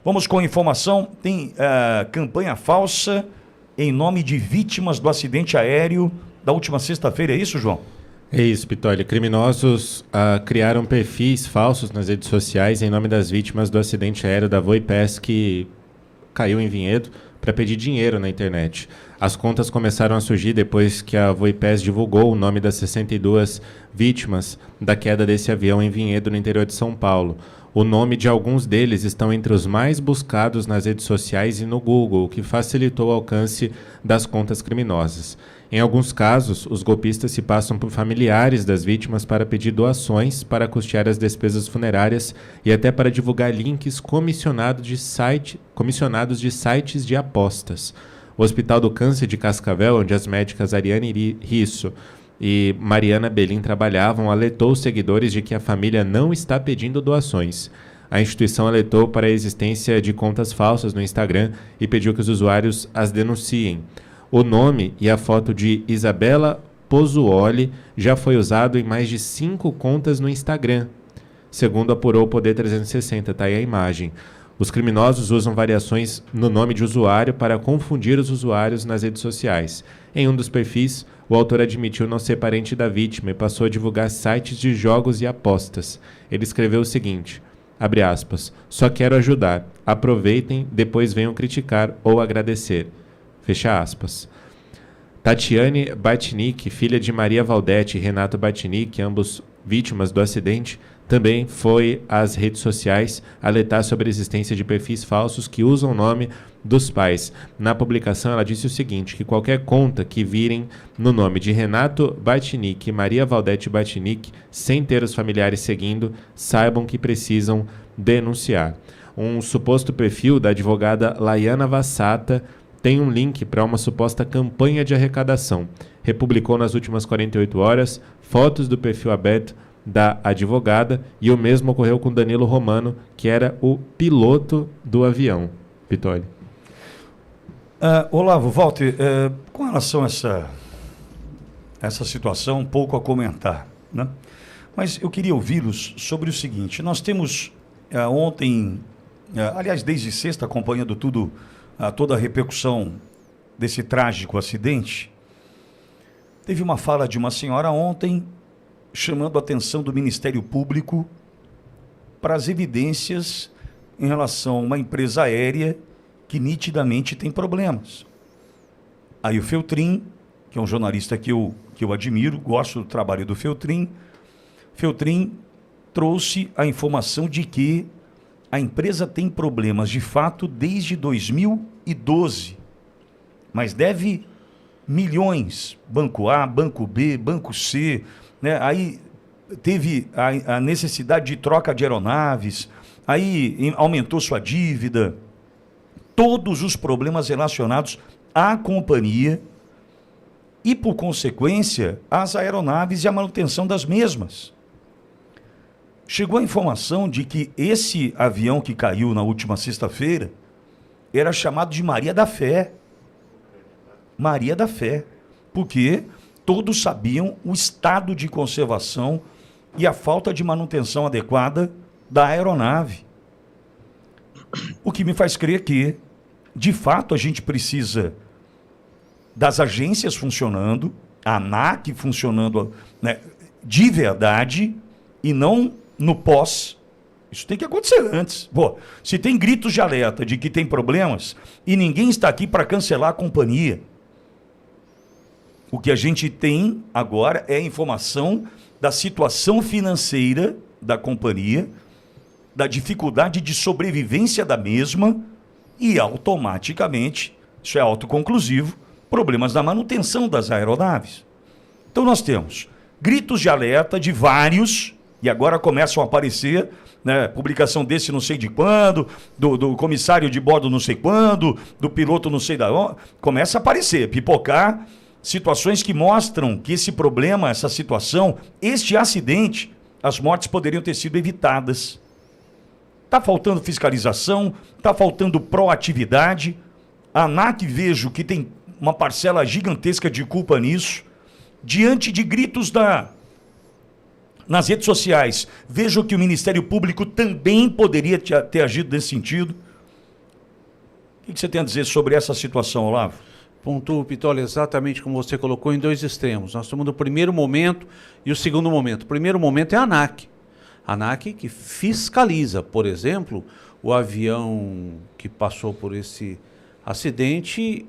Vamos com a informação. Tem campanha falsa em nome de vítimas do acidente aéreo da última sexta-feira. É isso, João? É isso, Pitoli. Criminosos criaram perfis falsos nas redes sociais em nome das vítimas do acidente aéreo da Voipes que caiu em Vinhedo para pedir dinheiro na internet. As contas começaram a surgir depois que a Voipes divulgou o nome das 62 vítimas da queda desse avião em Vinhedo, no interior de São Paulo. O nome de alguns deles estão entre os mais buscados nas redes sociais e no Google, o que facilitou o alcance das contas criminosas. Em alguns casos, os golpistas se passam por familiares das vítimas para pedir doações para custear as despesas funerárias e até para divulgar links comissionados de sites de apostas. O Hospital do Câncer de Cascavel, onde as médicas Ariane Risso e Mariana Belim trabalhavam, alertou os seguidores de que a família não está pedindo doações. A instituição alertou para a existência de contas falsas no Instagram e pediu que os usuários as denunciem. O nome e a foto de Isabela Pozzuoli já foi usado em mais de 5 contas no Instagram, segundo apurou o Poder 360, tá aí a imagem. Os criminosos usam variações no nome de usuário para confundir os usuários nas redes sociais. Em um dos perfis, o autor admitiu não ser parente da vítima e passou a divulgar sites de jogos e apostas. Ele escreveu o seguinte, abre aspas, só quero ajudar, aproveitem, depois venham criticar ou agradecer. Fecha aspas. Tatiane Batinic, filha de Maria Valdete e Renato Batinic, ambos vítimas do acidente, também foi às redes sociais alertar sobre a existência de perfis falsos que usam o nome dos pais. Na publicação, ela disse o seguinte, que qualquer conta que virem no nome de Renato Batinic e Maria Valdete Batinic, sem ter os familiares seguindo, saibam que precisam denunciar. Um suposto perfil da advogada Laiana Vassata tem um link para uma suposta campanha de arrecadação. Republicou nas últimas 48 horas fotos do perfil aberto da advogada e o mesmo ocorreu com Danilo Romano, que era o piloto do avião. Pitoli. Olavo, Walter, com relação a essa situação, um pouco a comentar, né? Mas eu queria ouvi-los sobre o seguinte, nós temos ontem, aliás, desde sexta, acompanhando toda a repercussão desse trágico acidente, teve uma fala de uma senhora ontem chamando a atenção do Ministério Público para as evidências em relação a uma empresa aérea que nitidamente tem problemas. Aí o Feltrin, que é um jornalista que eu admiro, gosto do trabalho do Feltrin trouxe a informação de que a empresa tem problemas de fato desde 2012, mas deve milhões, Banco A, Banco B, Banco C, né? Aí teve a necessidade de troca de aeronaves, aí aumentou sua dívida, todos os problemas relacionados à companhia e, por consequência, às aeronaves e a manutenção das mesmas. Chegou a informação de que esse avião que caiu na última sexta-feira era chamado de Maria da Fé. Maria da Fé. Porque todos sabiam o estado de conservação e a falta de manutenção adequada da aeronave. O que me faz crer que, de fato, a gente precisa das agências funcionando, a ANAC funcionando, né, de verdade e não no pós. Isso tem que acontecer antes. Pô, se tem gritos de alerta de que tem problemas e ninguém está aqui para cancelar a companhia, o que a gente tem agora é a informação da situação financeira da companhia, da dificuldade de sobrevivência da mesma e, automaticamente, isso é autoconclusivo, problemas na manutenção das aeronaves. Então nós temos gritos de alerta de vários, e agora começam a aparecer, né, publicação desse não sei de quando, do comissário de bordo não sei quando, do piloto não sei da onde, começa a aparecer, pipocar situações que mostram que esse problema, essa situação, este acidente, as mortes poderiam ter sido evitadas. Está faltando fiscalização, está faltando proatividade. A ANAC, vejo que tem uma parcela gigantesca de culpa nisso. Diante de gritos nas redes sociais, vejo que o Ministério Público também poderia ter agido nesse sentido. O que você tem a dizer sobre essa situação, Olavo? Pontuo, Pitoli, exatamente como você colocou, em dois extremos. Nós estamos no primeiro momento e o segundo momento. O primeiro momento é a ANAC. A ANAC que fiscaliza, por exemplo, o avião que passou por esse acidente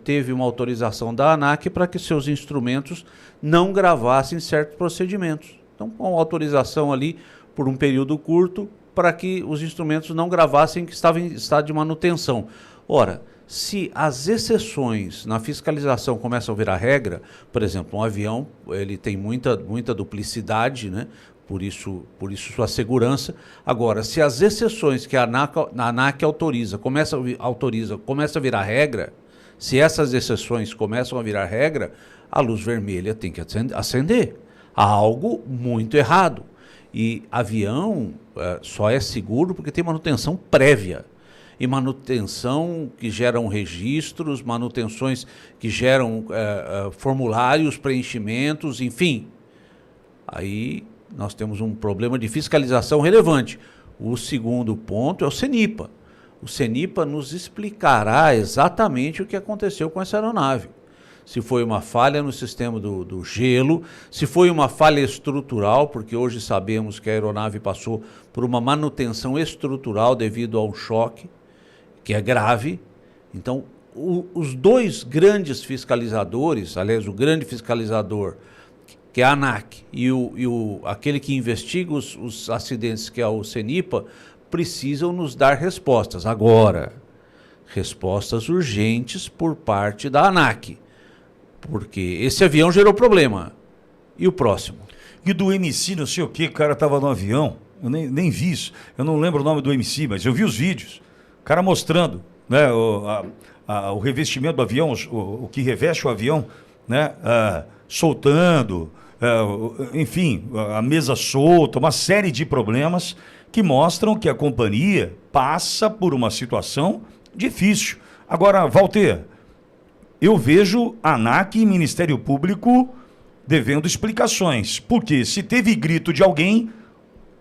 teve uma autorização da ANAC para que seus instrumentos não gravassem certos procedimentos. Então, com uma autorização ali por um período curto para que os instrumentos não gravassem que estavam em estado de manutenção. Ora, se as exceções na fiscalização começam a virar regra, por exemplo, um avião ele tem muita duplicidade, né? Por isso sua segurança. Agora, se as exceções que a ANAC autoriza começa a virar regra, se essas exceções começam a virar regra, a luz vermelha tem que acender. Há algo muito errado. E avião só é seguro porque tem manutenção prévia. E manutenção que geram registros, manutenções que geram formulários, preenchimentos, enfim. Aí nós temos um problema de fiscalização relevante. O segundo ponto é o CENIPA. O CENIPA nos explicará exatamente o que aconteceu com essa aeronave. Se foi uma falha no sistema do gelo, se foi uma falha estrutural, porque hoje sabemos que a aeronave passou por uma manutenção estrutural devido ao choque, que é grave. Então, os dois grandes fiscalizadores, aliás, o grande fiscalizador, que é a ANAC, e aquele que investiga os acidentes, que é o CENIPA, precisam nos dar respostas. Agora, respostas urgentes por parte da ANAC, porque esse avião gerou problema. E o próximo? E do MC, não sei o que, o cara estava no avião, eu nem vi isso, eu não lembro o nome do MC, mas eu vi os vídeos. O cara mostrando, né, o revestimento do avião, o que reveste o avião, né, soltando, enfim, a mesa solta, uma série de problemas que mostram que a companhia passa por uma situação difícil. Agora, Walter, eu vejo a ANAC e Ministério Público devendo explicações, porque se teve grito de alguém,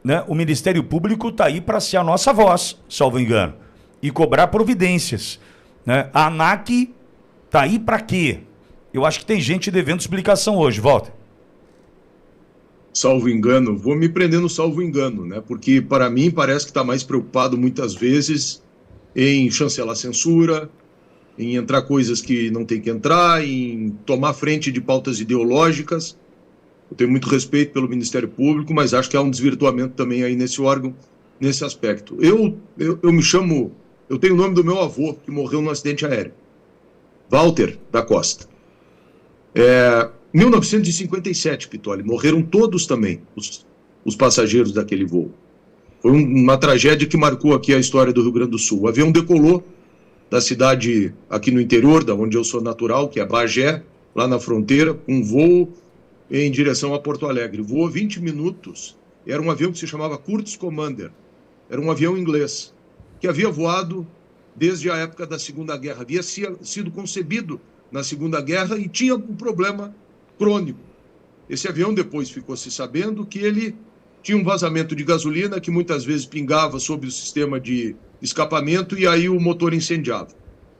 né, o Ministério Público está aí para ser a nossa voz, salvo engano, e cobrar providências, né? A ANAC está aí para quê? Eu acho que tem gente devendo explicação hoje, Walter. Salvo engano, vou me prender no salvo engano, né? Porque para mim parece que está mais preocupado muitas vezes em chancelar censura, em entrar coisas que não tem que entrar, em tomar frente de pautas ideológicas. Eu tenho muito respeito pelo Ministério Público, mas acho que há um desvirtuamento também aí nesse órgão, nesse aspecto. Eu tenho o nome do meu avô, que morreu num acidente aéreo, Walter da Costa. 1957, Pitoli, morreram todos também, os passageiros daquele voo. Foi uma tragédia que marcou aqui a história do Rio Grande do Sul. O avião decolou da cidade aqui no interior, da onde eu sou natural, que é Bagé, lá na fronteira, um voo em direção a Porto Alegre. Voou 20 minutos. Era um avião que se chamava Kurz Commander. Era um avião inglês, que havia voado desde a época da Segunda Guerra. Havia sido concebido na Segunda Guerra e tinha um problema crônico. Esse avião depois ficou se sabendo que ele tinha um vazamento de gasolina que muitas vezes pingava sobre o sistema de escapamento e aí o motor incendiava.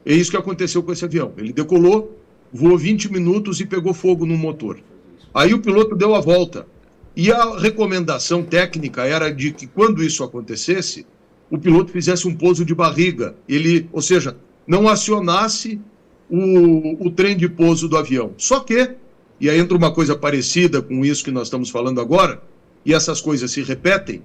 É isso que aconteceu com esse avião. Ele decolou, voou 20 minutos e pegou fogo no motor. Aí o piloto deu a volta. E a recomendação técnica era de que quando isso acontecesse, o piloto fizesse um pouso de barriga. Ou seja, não acionasse o trem de pouso do avião. Só que, e aí entra uma coisa parecida com isso que nós estamos falando agora, e essas coisas se repetem,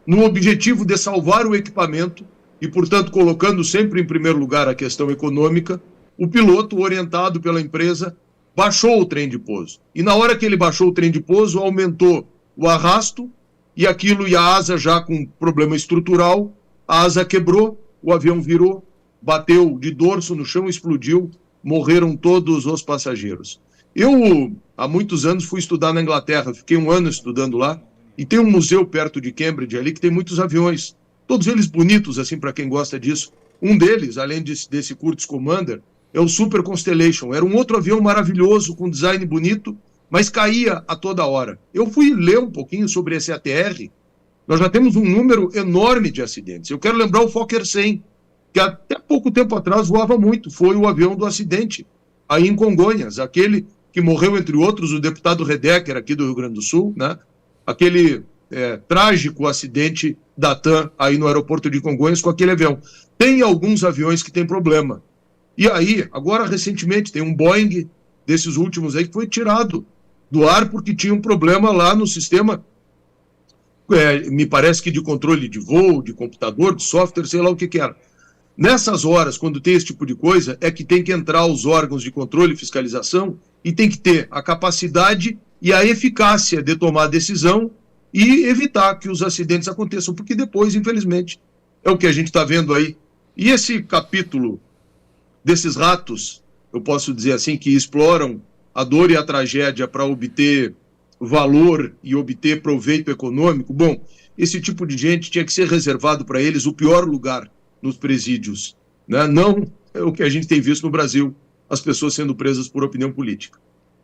no objetivo de salvar o equipamento e, portanto, colocando sempre em primeiro lugar a questão econômica, o piloto, orientado pela empresa, baixou o trem de pouso. E na hora que ele baixou o trem de pouso, aumentou o arrasto e a asa já com problema estrutural, a asa quebrou, o avião virou, bateu de dorso no chão, explodiu, morreram todos os passageiros. Eu, há muitos anos, fui estudar na Inglaterra, fiquei um ano estudando lá, e tem um museu perto de Cambridge ali que tem muitos aviões, todos eles bonitos, assim, para quem gosta disso. Um deles, além desse Kurz Commander, é o Super Constellation. Era um outro avião maravilhoso, com design bonito, mas caía a toda hora. Eu fui ler um pouquinho sobre esse ATR, nós já temos um número enorme de acidentes. Eu quero lembrar o Fokker 100, que até pouco tempo atrás voava muito, foi o avião do acidente, aí em Congonhas, aquele que morreu, entre outros, o deputado Redecker, aqui do Rio Grande do Sul, né? Aquele trágico acidente da TAM aí no aeroporto de Congonhas com aquele avião. Tem alguns aviões que tem problema. E aí, agora recentemente, tem um Boeing desses últimos aí que foi tirado do ar porque tinha um problema lá no sistema, me parece que de controle de voo, de computador, de software, sei lá o que era. Nessas horas, quando tem esse tipo de coisa, é que tem que entrar os órgãos de controle e fiscalização e tem que ter a capacidade e a eficácia de tomar decisão e evitar que os acidentes aconteçam, porque depois, infelizmente, é o que a gente está vendo aí. E esse capítulo desses ratos, eu posso dizer assim, que exploram a dor e a tragédia para obter valor e obter proveito econômico, bom, esse tipo de gente tinha que ser reservado para eles o pior lugar nos presídios, né? Não é o que a gente tem visto no Brasil, as pessoas sendo presas por opinião política.